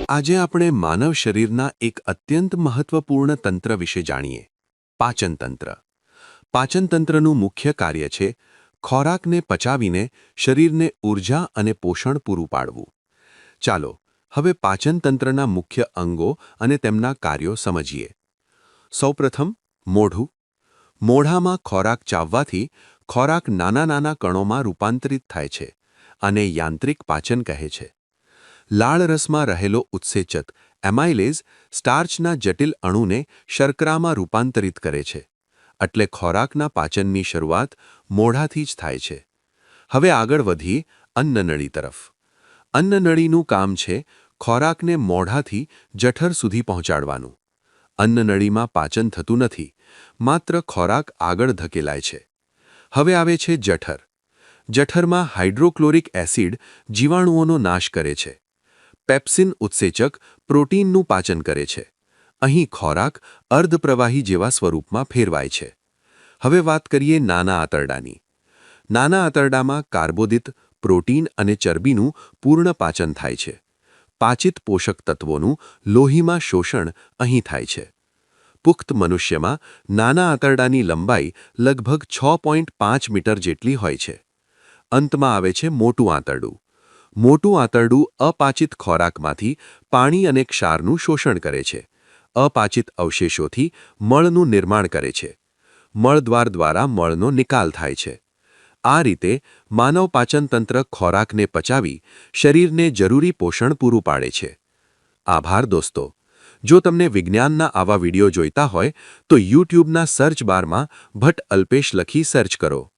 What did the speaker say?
આજે આપણે માનવ શરીરના એક અત્યંત મહત્વપૂર્ણ તંત્ર વિશે જાણીએ પાચનતંત્ર. પાચનતંત્રનું મુખ્ય કાર્ય છે ખોરાકને પચાવીને શરીરને ઊર્જા અને પોષણ પૂરું પાડવું. ચાલો હવે પાચનતંત્રના મુખ્ય અંગો અને તેમના કાર્યો સમજીએ. સૌપ્રથમ મોઢું. મોઢામાં ખોરાક ચાવવાથી ખોરાક નાના નાના કણોમાં રૂપાંતરિત થાય છે અને યાંત્રિક પાચન કહે છે. લાળરસમાં રહેલો ઉત્સેચક એમાઇલેઝ સ્ટાર્ચના જટિલ અણુને શર્કરામાં રૂપાંતરિત કરે છે. એટલે ખોરાકના પાચનની શરૂઆત મોઢાથી જ થાય છે. હવે આગળ વધીએ અન્નનળી તરફ. અન્નનળીનું કામ છે ખોરાકને મોઢાથી જઠર સુધી પહોંચાડવાનું. અન્નનળીમાં પાચન થતું નથી, માત્ર ખોરાક આગળ ધકેલાય છે. હવે આવે છે જઠર. જઠરમાં હાઇડ્રોક્લોરિક એસિડ જીવાણુઓનો નાશ કરે છે. પેપ્સિન ઉત્સેચક પ્રોટીનનું પાચન કરે છે. અહીં ખોરાક અર્ધપ્રવાહી જેવા સ્વરૂપમાં ફેરવાય છે. હવે વાત કરીએ નાના આંતરડાની. નાના આંતરડામાં કાર્બોદિત, પ્રોટીન અને ચરબીનું પૂર્ણ પાચન થાય છે. પાચિત પોષક તત્વોનું લોહીમાં શોષણ અહીં થાય છે. પુખ્ત મનુષ્યમાં નાના આંતરડાની લંબાઈ લગભગ 6.5 મીટર જેટલી હોય છે. અંતમાં આવે છે મોટું આંતરડું. મોટું આંતરડું અપાચિત ખોરાકમાંથી પાણી અને ક્ષારનું શોષણ કરે છે. અપાચિત અવશેષોથી મળનું નિર્માણ કરે છે. મળદ્વાર દ્વારા મળનો નિકાલ થાય છે. આ રીતે માનવ પાચનતંત્ર ખોરાકને પચાવી શરીરને જરૂરી પોષણ પૂરું પાડે છે. આભાર દોસ્તો. જો તમને વિજ્ઞાનના આવા વિડિયો જોઈતા હોય તો યુટ્યુબના સર્ચ બારમાં ભટ્ટ અલ્પેશ લખી સર્ચ કરો.